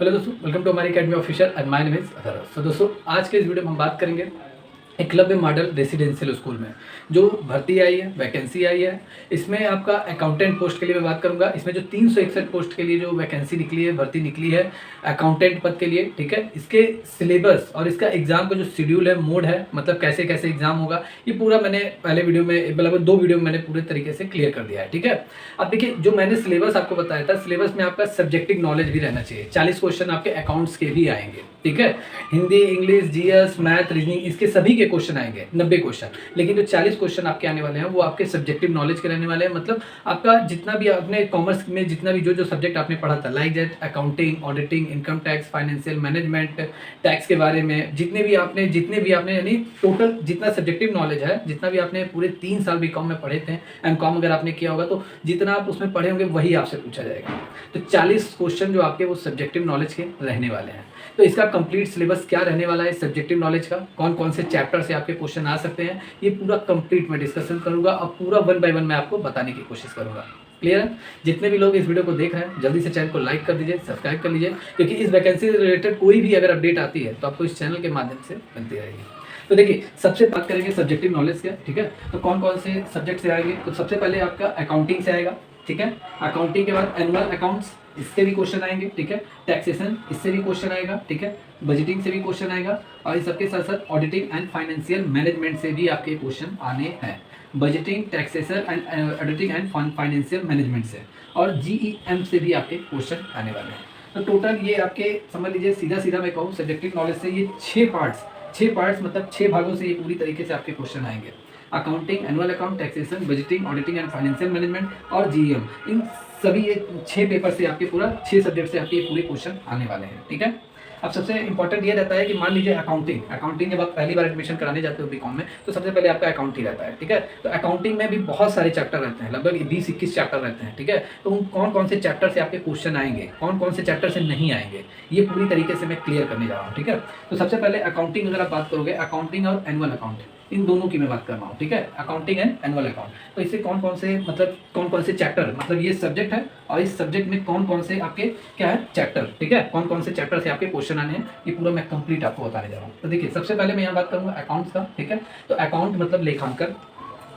Hello दोस्तों, welcome to हमारी academy official and my name is Atharva. तो दोस्तों, आज के इस वीडियो में हम बात करेंगे एकलव्य मॉडल रेसिडेंशियल स्कूल में जो भर्ती आई है, वैकेंसी आई है। इसमें आपका अकाउंटेंट पोस्ट के लिए मैं बात करूंगा। इसमें जो 361 पोस्ट के लिए जो वैकेंसी निकली है, भर्ती निकली है अकाउंटेंट पद के लिए, ठीक है। इसके सिलेबस और इसका एग्जाम का जो शेड्यूल है, मोड है, मतलब कैसे कैसे एग्जाम होगा, ये पूरा मैंने पहले वीडियो में, मतलब 2 वीडियो में मैंने पूरे तरीके से क्लियर कर दिया है, ठीक है। अब देखिए, जो मैंने सिलेबस आपको बताया था, सिलेबस में आपका सब्जेक्टिव नॉलेज भी रहना चाहिए। 40 क्वेश्चन आपके अकाउंट्स के भी आएंगे, ठीक है। Hindi, English, GS, math, reasoning, इसके सभी के क्वेश्चन आएंगे, 90 क्वेश्चन। लेकिन जो 40 क्वेश्चन आपके आने वाले हैं वो आपके सब्जेक्टिव नॉलेज के रहने वाले हैं। मतलब आपका जितना भी आपने कॉमर्स में जितना भी जो सब्जेक्ट आपने पढ़ा था, like that accounting, auditing, income tax, financial management, tax के बारे में जितने भी आपने यानी टोटल जितना सब्जेक्टिव नॉलेज है, जितना भी आपने पूरे 3 साल बीकॉम में पढ़े थे, एमकॉम अगर आपने किया होगा तो जितना आप उसमें पढ़े होंगे वही आपसे पूछा जाएगा। तो 40 क्वेश्चन जो आपके वो सब्जेक्टिव नॉलेज के रहने वाले हैं। तो इसका कंप्लीट सिलेबस क्या रहने वाला है सब्जेक्टिव नॉलेज का, कौन कौन से चैप्टर से आपके क्वेश्चन आ सकते हैं, ये पूरा कंप्लीट मैं डिस्कशन करूंगा और पूरा 1 बाय 1 मैं आपको बताने की कोशिश करूंगा। क्लियर है? जितने भी लोग इस वीडियो को देख रहे हैं, जल्दी से चैनल को लाइक कर दीजिए, सब्सक्राइब कर लीजिए, क्योंकि इस वैकेंसी से रिलेटेड कोई भी अगर अपडेट आती है तो आपको इस चैनल के माध्यम से मिलती रहेगी। तो देखिए, सबसे बात करेंगे सब्जेक्टिव नॉलेज का, ठीक है। तो कौन कौन से सब्जेक्ट से आएंगे, तो सबसे पहले आपका अकाउंटिंग से आएगा, ठीक है। अकाउंटिंग के बाद एनुअल अकाउंट्स, इससे भी क्वेश्चन आएंगे, ठीक है। टैक्सेशन, इससे भी क्वेश्चन आएगा, ठीक है। बजटिंग से भी क्वेश्चन आएगा, और इस सबके साथ साथ ऑडिटिंग एंड फाइनेंशियल मैनेजमेंट से भी आपके क्वेश्चन आने हैं। Budgeting, taxation and auditing and financial management से, और जीईएम से भी आपके क्वेश्चन आने वाले हैं। तो टोटल ये आपके समझ लीजिए, सीधा सीधा मैं कहूँ सब्जेक्टिव नॉलेज से ये 6 पार्ट्स मतलब 6 भागों से ये पूरी तरीके से आपके क्वेश्चन आएंगे। Accounting, annual account, taxation, budgeting, auditing and financial management और जीईएम, इन सभी ये 6 पेपर से आपके पूरा 6 सब्जेक्ट से आपके पूरे क्वेश्चन आने वाले हैं, ठीक है। अब सबसे इंपॉर्टेंट ये रहता है कि मान लीजिए अकाउंटिंग जब आप पहली बार एडमिशन कराने जाते हो बीकॉम में, तो सबसे पहले आपका अकाउंट ही रहता है, ठीक है। तो अकाउंटिंग में भी बहुत सारे चैप्टर रहते हैं, लगभग 20-21 चैप्टर रहते हैं, ठीक है। तो उन कौन कौन से चैप्टर से आपके क्वेश्चन आएंगे, कौन कौन से चैप्टर से नहीं आएंगे, ये पूरी तरीके से मैं क्लियर करने जा रहा हूँ, ठीक है। तो सबसे पहले अकाउंटिंग अगर आप बात करोगे, अकाउंटिंग और एनुअल अकाउंट, इन दोनों की मैं बात कर रहा हूँ, ठीक है। अकाउंटिंग एंड एनुअल अकाउंट, तो इससे कौन कौन से चैप्टर, मतलब ये सब्जेक्ट है और इस सब्जेक्ट में कौन कौन से आपके क्या है चैप्टर, ठीक है। कौन कौन से चैप्टर से आपके क्वेश्चन आने हैं, ये पूरा मैं कंप्लीट आपको बताने जा रहा हूँ। तो देखिए, सबसे पहले मैं यहाँ बात करूँगा अकाउंट्स का, ठीक है। तो अकाउंट मतलब लेखांकन,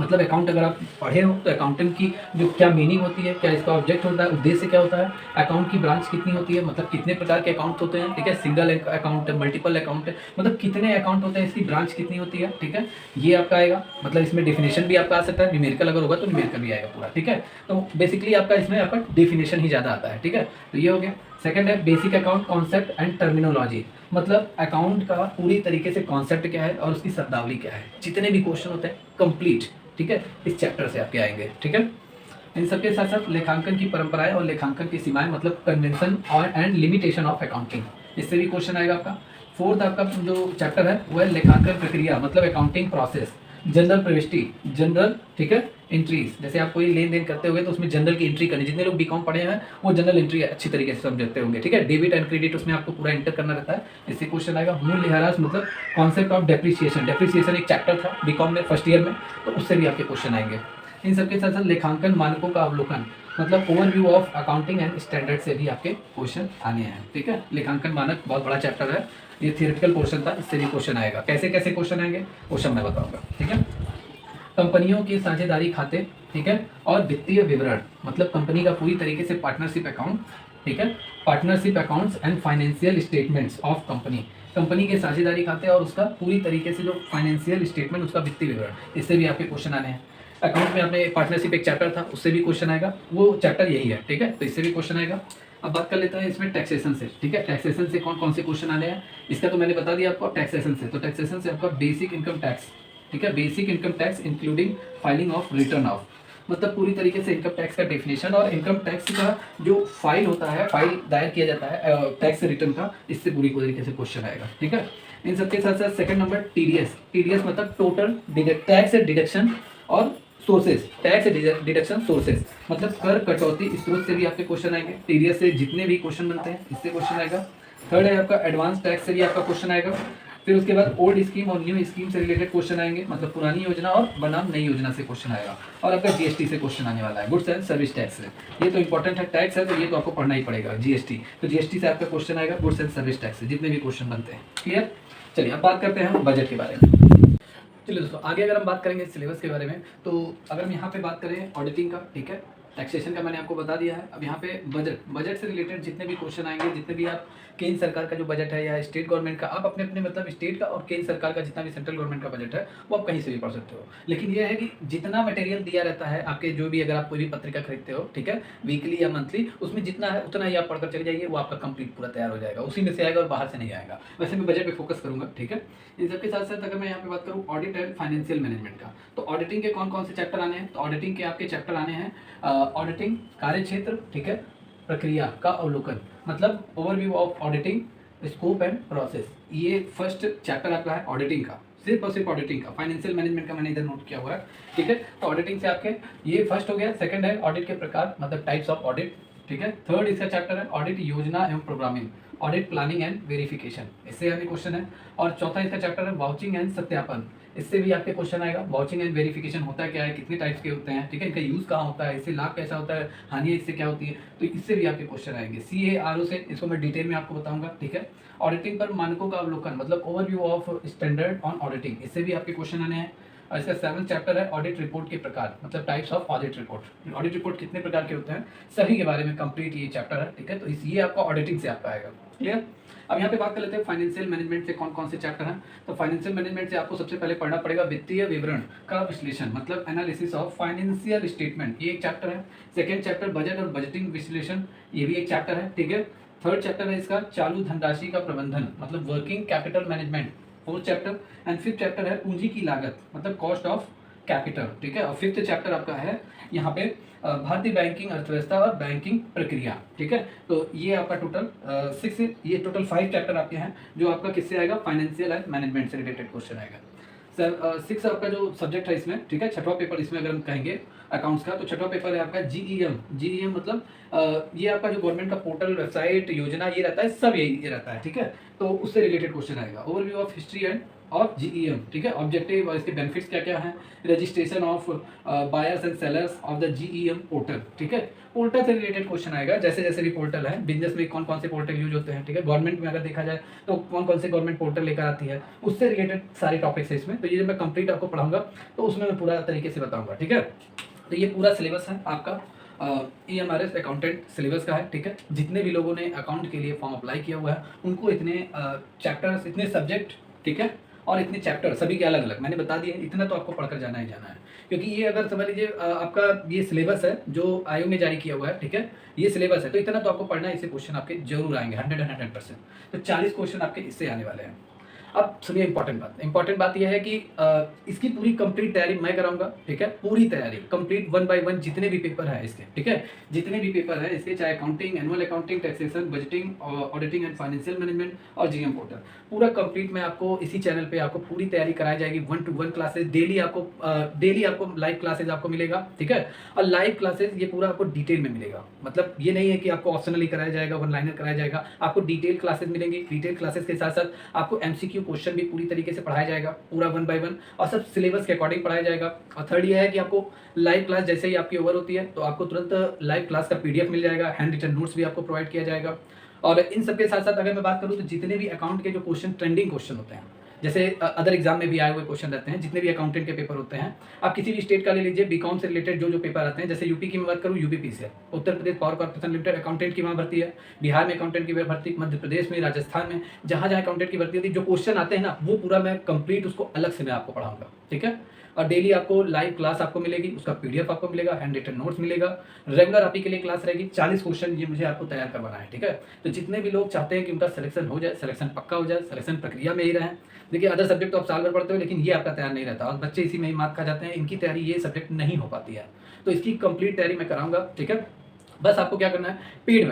मतलब अकाउंट अगर आप पढ़े हो तो अकाउंटेंट की जो क्या मीनिंग होती है, क्या इसका ऑब्जेक्ट होता है, उद्देश्य क्या होता है, अकाउंट की ब्रांच कितनी होती है, मतलब कितने प्रकार के अकाउंट होते हैं, ठीक है। सिंगल अकाउंट, मल्टीपल अकाउंट, मतलब कितने अकाउंट होते हैं, इसकी ब्रांच कितनी होती है, ठीक है। ये आपका आएगा, मतलब इसमें डेफिनेशन भी आपका आ सकता है, न्यूमेरिकल अगर होगा तो न्यूमेरिकल भी आएगा पूरा, ठीक है। तो बेसिकली आपका इसमें आपका डेफिनेशन ही ज़्यादा आता है, ठीक है। तो ये हो गया। सेकंड है basic account concept and terminology, मतलब अकाउंट का पूरी तरीके से कॉन्सेप्ट क्या है और उसकी शब्दावली क्या है, जितने भी क्वेश्चन होते हैं कंप्लीट, ठीक है, इस चैप्टर से आपके आएंगे, ठीक है। इन सबके साथ साथ लेखांकन की परंपराएं और लेखांकन की सीमाएं, मतलब कन्वेंशन और एंड लिमिटेशन ऑफ अकाउंटिंग, इससे भी क्वेश्चन आएगा आपका। फोर्थ आपका जो चैप्टर है वो है लेखांकन प्रक्रिया, मतलब अकाउंटिंग प्रोसेस, जनरल प्रविष्टि, जनरल, ठीक है, एंट्रीज, जैसे आप कोई लेन देन करते होंगे तो उसमें जनरल की एंट्री करनी, जितने लोग बीकॉम पढ़े हैं वो जनरल एंट्री अच्छी तरीके से समझते होंगे, ठीक है। डेबिट एंड क्रेडिट उसमें आपको पूरा एंटर करना रहता है, इससे क्वेश्चन आएगा। मूल्यह्रास मतलब कॉन्सेप्ट ऑफ डेप्रिसिएशन एक चैप्टर था बीकॉम में फर्स्ट ईयर में, तो उससे भी आपके क्वेश्चन आएंगे। इन सबके साथ साथ लेखांकन मानकों का अवलोकन, मतलब overview of accounting and standard से भी आपके क्वेश्चन आने हैं, ठीक है। लेखांकन मानक बहुत बड़ा चैप्टर है, ये थियोरेटिकल पोर्शन था, इससे भी क्वेश्चन आएगा। कैसे कैसे क्वेश्चन आएंगे क्वेश्चन मैं बताऊंगा, ठीक है। कंपनियों की साझेदारी खाते, ठीक है, और वित्तीय विवरण, मतलब कंपनी का पूरी तरीके से पार्टनरशिप अकाउंट, ठीक है। Partnership accounts and financial statements of company, company के साझेदारी खाते और उसका पूरी तरीके से जो फाइनेंशियल स्टेटमेंट, उसका वित्तीय विवरण, इससे भी आपके क्वेश्चन आने हैं। अकाउंट में आपने पार्टनरशिप एक चैप्टर था, उससे भी क्वेश्चन आएगा, वो चैप्टर यही है, ठीक है, तो इससे भी क्वेश्चन आएगा। अब बात कर लेते हैं इसमें टैक्सेशन से, ठीक है। टैक्सेशन से कौन कौन से क्वेश्चन आने हैं, इसका तो मैंने बता दिया आपको। टैक्सेशन से, तो टैक्सेशन से आपका बेसिक इनकम टैक्स, ठीक है, basic income tax including filing of return of, मतलब पूरी तरीके से इनकम टैक्स का डेफिनेशन और इनकम टैक्स का जो फाइल होता है, फाइल दायर किया जाता है टैक्स रिटर्न का, इससे पूरी तरीके से क्वेश्चन आएगा, ठीक है। इन सबके साथ साथ सेकंड नंबर टीडीएस मतलब टोटल टैक्स डिडक्शन और सोर्सेज, टैक्स डिडक्शन सोर्सेज, मतलब कर कटौती स्रोत से भी आपके क्वेश्चन आएंगे। टीडीएस से जितने भी क्वेश्चन बनते हैं इससे क्वेश्चन आएगा। थर्ड है आपका एडवांस टैक्स से भी आपका क्वेश्चन आएगा। फिर उसके बाद ओल्ड स्कीम और न्यू स्कीम से रिलेटेड क्वेश्चन आएंगे, मतलब पुरानी योजना और बनाम नई योजना से क्वेश्चन आएगा। और आपका जीएसटी से क्वेश्चन आने वाला है, गुड्स एंड सर्विस टैक्स से। ये तो इंपॉर्टेंट है, टैक्स है तो ये तो आपको पढ़ना ही पड़ेगा, जीएसटी। तो जीएसटी से आपका क्वेश्चन आएगा, गुड्स एंड सर्विस टैक्स से जितने भी क्वेश्चन बनते हैं। क्लियर? चलिए अब बात करते हैं बजट के बारे में। चलिए दोस्तों, आगे अगर हम बात करेंगे सिलेबस के बारे में, तो अगर हम यहाँ पे बात करें ऑडिटिंग का, ठीक है, टैक्सेशन का मैंने आपको बता दिया है। अब यहाँ पे बजट से रिलेटेड जितने भी क्वेश्चन आएंगे, जितने भी आप केंद्र सरकार का जो बजट है या स्टेट गवर्नमेंट का, आप अपने अपने मतलब स्टेट का और केंद्र सरकार का जितना भी सेंट्रल गवर्नमेंट का बजट है वो आप कहीं से भी पढ़ सकते हो। लेकिन ये है कि जितना मटेरियल दिया रहता है आपके, जो भी अगर आप कोई भी पत्रिका खरीदते हो, ठीक है, वीकली या मंथली, उसमें जितना है उतना ही आप पढ़कर चले जाइए, वो आपका कंप्लीट पूरा तैयार हो जाएगा, उसी में से आएगा और बाहर से नहीं आएगा। वैसे मैं बजट पे फोकस करूंगा, ठीक है। इन सबके साथ साथ अगर मैं यहाँ पे बात करूँ ऑडिट एंड फाइनेंशियल मैनेजमेंट का, तो ऑडिटिंग के कौन कौन से चैप्टर आने हैं? तो ऑडिटिंग के आपके चैप्टर आने हैं ऑडिटिंग कार्य क्षेत्र, ठीक है, प्रक्रिया का अवलोकन, मतलब overview of auditing, scope and process. ये फर्स्ट चैप्टर आपका है ऑडिटिंग का, सिर्फ और सिर्फ ऑडिटिंग का। फाइनेंशियल मैनेजमेंट का मैंने इधर नोट किया हुआ है, ठीक है। तो ऑडिटिंग से आपके ये फर्स्ट हो गया। सेकंड है ऑडिट के प्रकार, मतलब टाइप्स ऑफ ऑडिट, ठीक है। थर्ड इसका चैप्टर है ऑडिट योजना एवं programming, audit planning and verification, इससे यानी क्वेश्चन है। और चौथा इसका चैप्टर है वाउचिंग एंड सत्यापन, इससे भी आपके क्वेश्चन आएगा। वाउचिंग एंड वेरिफिकेशन होता है क्या है, कितने टाइप्स के होते हैं, ठीक है, इनका यूज कहाँ होता है, इससे लाभ कैसा होता है, हानि इससे क्या होती है, तो इससे भी आपके क्वेश्चन आएंगे। CARO से, इसको मैं डिटेल में आपको बताऊंगा, ठीक है। ऑडिटिंग पर मानकों का अवलोकन, मतलब overview of standard on auditing, इससे भी आपके क्वेश्चन आने हैं। और इसका 7th चैप्टर है ऑडिट रिपोर्ट के प्रकार, मतलब types of audit report. Audit report कितने प्रकार के होते हैं, सभी के बारे में कंप्लीट ये चैप्टर है, ठीक है। तो ये आपका ऑडिटिंग से आपका आएगा। क्लियर? अब यहाँ पे बात कर लेते हैं फाइनेंशियल मैनेजमेंट से कौन कौन से चैप्टर हैं। तो फाइनेंशियल मैनेजमेंट से आपको सबसे पहले पढ़ना पड़ेगा वित्तीय विवरण का विश्लेषण, मतलब एनालिसिस ऑफ फाइनेंशियल स्टेटमेंट, ये एक चैप्टर है। सेकंड चैप्टर बजट और बजटिंग विश्लेषण, ये भी एक चैप्टर है, ठीक है। थर्ड चैप्टर है इसका चालू धनराशि का प्रबंधन, मतलब working capital management, fourth chapter. And fifth chapter है पूंजी की लागत, मतलब कॉस्ट ऑफ कैपिटल, ठीक है। और फिफ्थ चैप्टर आपका है यहाँ पे भारतीय बैंकिंग अर्थव्यवस्था और बैंकिंग प्रक्रिया, ठीक है। तो ये आपका टोटल 6, ये टोटल 5 चैप्टर आपके हैं जो आपका किससे आएगा, फाइनेंशियल एंड मैनेजमेंट से रिलेटेड क्वेश्चन आएगा। सर 6 आपका जो सब्जेक्ट है इसमें, ठीक है, छठवां पेपर इसमें अगर हम कहेंगे अकाउंट्स का, तो छठवां पेपर है आपका GEM मतलब ये आपका जो गवर्नमेंट का पोर्टल, वेबसाइट, योजना, ये रहता है, सब ये रहता है, ठीक है। तो उससे रिलेटेड क्वेश्चन आएगा। ओवरव्यू ऑफ हिस्ट्री एंड और GEM, ठीक है, ऑब्जेक्टिव और इसके बेनिफिट्स क्या क्या हैं, registration of buyers and sellers of the GEM portal, ठीक है। पोर्टल से रिलेटेड क्वेश्चन आएगा, जैसे जैसे भी पोर्टल है, बिजनेस में कौन कौन से पोर्टल यूज होते हैं, ठीक है, गवर्नमेंट में अगर देखा जाए तो कौन कौन से गवर्नमेंट पोर्टल लेकर आती है, उससे रिलेटेड सारे टॉपिक्स है इसमें। तो ये जब मैं कंप्लीट आपको पढ़ाऊंगा तो उसमें मैं पूरा तरीके से बताऊंगा, ठीक है। तो ये पूरा सिलेबस है आपका EMRS अकाउंटेंट सिलेबस का है, ठीक है। जितने भी लोगों ने अकाउंट के लिए फॉर्म अप्लाई किया हुआ है उनको इतने चैप्टर्स, इतने सब्जेक्ट, ठीक है, और इतने चैप्टर सभी के अलग अलग मैंने बता दिए। इतना तो आपको पढ़कर जाना ही जाना है, क्योंकि ये अगर समझ लीजिए आपका ये सिलेबस है जो आयोग ने जारी किया हुआ है, ठीक है, ये सिलेबस है, तो इतना तो आपको पढ़ना है। इससे क्वेश्चन आपके जरूर आएंगे 100%। तो 40 क्वेश्चन आपके इससे आने वाले हैं। अब सुनिए इंपॉर्टेंट बात यह है कि इसकी पूरी कंप्लीट तैयारी मैं कराऊंगा, ठीक है, पूरी तैयारी कंप्लीट 1 बाय 1 जितने भी पेपर हैं इसके, ठीक है, जितने भी पेपर हैं इसके, चाहे accounting, annual accounting, taxation, budgeting, auditing and financial management और GM पोर्टल, पूरा कंप्लीट मैं आपको इसी चैनल पे आपको पूरी तैयारी कराई जाएगी। 1-to-1 क्लासेस डेली आपको लाइव क्लासेस आपको मिलेगा, ठीक है। और लाइव क्लासेस ये पूरा आपको डिटेल में मिलेगा, मतलब ये नहीं है कि आपको ऑप्शनली कराया जाएगा, वन लाइनर कराया जाएगा, आपको डिटेल क्लासेस मिलेंगी। डिटेल क्लासेस के साथ साथ आपको MCQ क्वेश्चन भी पूरी तरीके से पढ़ाया जाएगा, पूरा 1 बाय 1, और सब सिलेबस के अकॉर्डिंग पढ़ाया जाएगा। और थर्ड ये है कि आपको लाइव क्लास जैसे ही आपकी ओवर होती है तो आपको तुरंत लाइव क्लास का PDF मिल जाएगा, हैंड रिटन नोट्स भी आपको प्रोवाइड किया जाएगा। और इन सब के साथ साथ अगर मैं बात करूँ तो जितने भी अकाउंट के जो क्वेश्चन, ट्रेंडिंग क्वेश्चन होते हैं, जैसे अदर एग्जाम में भी आए हुए क्वेश्चन रहते हैं, जितने भी अकाउंटेंट के पेपर होते हैं, आप किसी भी स्टेट का ले लीजिए, बीकॉम से रिलेटेड जो पेपर आते हैं, जैसे यूपी की मैं बात करूँ UPP से, Uttar Pradesh power corporation limited accountant की वहाँ भर्ती है, बिहार में अकाउंटेंट की भर्ती, मध्य प्रदेश में, राजस्थान में, जहाँ जहाँ अकाउंटेंट की भर्ती होती है, जो क्वेश्चन आते हैं ना, वो पूरा मैं कंप्लीट उसको अलग से मैं आपको पढ़ाऊंगा, ठीक है। और डेली आपको लाइव क्लास आपको मिलेगी, उसका PDF आपको मिलेगा, हैंड रिटन नोट्स मिलेगा, रेगुलर आप ही के लिए क्लास रहेगी। 40 क्वेश्चन ये मुझे आपको तैयार करवाना है, ठीक है। तो जितने भी लोग चाहते हैं कि उनका सिलेक्शन हो जाए, सिलेक्शन पक्का हो जाए, सिलेक्शन प्रक्रिया में ही रहें। देखिए अदर सब्जेक्ट तो आप साल भर पढ़ते हो, लेकिन ये आपका तैयार नहीं रहता और बच्चे इसी में ही मात खा जाते हैं, इनकी तैयारी ये सब्जेक्ट नहीं हो पाती है। तो इसकी कंप्लीट तैयारी मैं कराऊंगा, ठीक है। बस आपको क्या करना है, पेड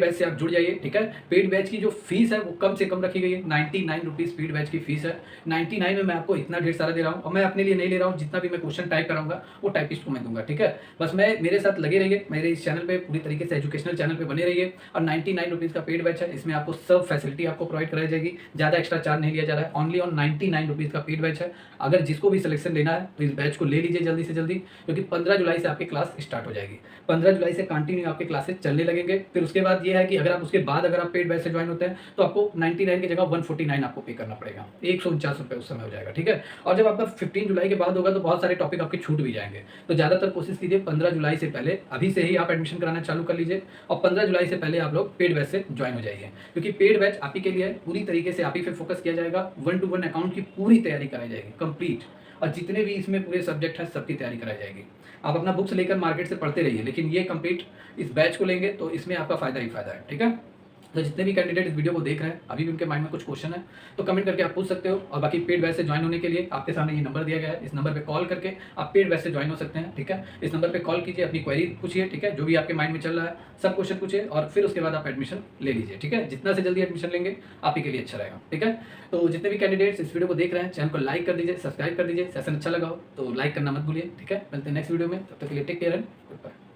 बैच से आप जुड़ जाइए, ठीक है। पेड बैच की जो फीस है वो कम से कम रखी गई है, 99 रुपीज़ पेड बैच की फीस है। 99 में मैं आपको इतना ढेर सारा दे रहा हूँ, और मैं अपने लिए नहीं ले रहा हूँ, जितना भी मैं क्वेश्चन टाइप कराऊंगा वो टाइपिस्ट को मैं दूंगा, ठीक है। बस मेरे साथ लगे रहिए, मेरे इस चैनल पे पूरी तरीके से एजुकेशनल चैनल पे बने रहिए। और 99 रुपीज़ का पेड बैच है, इसमें आपको सब फैसिलिटी आपको प्रोवाइड कराई जाएगी, ज़्यादा एक्स्ट्रा चार्ज नहीं लिया जा रहा है, ओनली ऑन 99 रुपीज़ का पेड बैच है। अगर जिसको भी सिलेक्शन लेना है तो इस बैच को ले लीजिए जल्दी से जल्दी, क्योंकि 15 जुलाई से आपकी क्लास स्टार्ट हो जाएगी। 15 जुलाई से कंटिन्यू आपके क्लासेस चलने लगेंगे। फिर उसके बाद ये है कि अगर आप उसके बाद अगर आप पेड बैच से ज्वाइन होते हैं तो आपको 99 की जगह 149 आपको पे करना पड़ेगा, 149 रुपये उस समय हो जाएगा, ठीक है। और जब आपका 15 जुलाई के बाद होगा तो बहुत सारे टॉपिक आपके छूट भी जाएंगे। तो ज़्यादातर कोशिश कीजिए 15 जुलाई से पहले, अभी से ही आप एडमिशन कराना चालू कर लीजिए, और 15 जुलाई से पहले आप लोग पेड बैच से ज्वाइन हो जाइए, क्योंकि पेड बैच आप ही के लिए पूरी तरीके से आप ही पे फोकस किया जाएगा। 1-to-1 अकाउंट की पूरी तैयारी कराई जाएगी कंप्लीट, और जितने भी इसमें पूरे सब्जेक्ट हैं सबकी तैयारी कराई जाएगी। आप अपना बुक्स लेकर मार्केट से पढ़ते रहिए, लेकिन ये कंप्लीट इस बैच को लेंगे तो इसमें आपका फ़ायदा ही फ़ायदा है, ठीक है। तो जितने भी कैंडिडेट इस वीडियो को देख रहे हैं, अभी भी उनके माइंड में कुछ क्वेश्चन है तो कमेंट करके आप पूछ सकते हो। और बाकी पेड बैच से ज्वाइन होने के लिए आपके सामने ये नंबर दिया गया है, इस नंबर पे कॉल करके आप पेड बैच से ज्वाइन हो सकते हैं, ठीक है। इस नंबर पे कॉल कीजिए, अपनी क्वेरी पूछिए, ठीक है, जो भी आपके माइंड में चल रहा है सब क्वेश्चन पूछिए, और फिर उसके बाद आप एडमिशन ले लीजिए, ठीक है। जितना से जल्दी एडमिशन लेंगे आप ही के लिए अच्छा रहेगा, ठीक है। तो जितने भी कैंडिडेट्स इस वीडियो को देख रहे हैं, चैनल को लाइक कर दीजिए, सब्सक्राइब कर दीजिए। सेशन अच्छा लगा हो तो लाइक करना मत भूलिए, ठीक है। मिलते हैं नेक्स्ट वीडियो में, तब तक के लिए take care and good bye.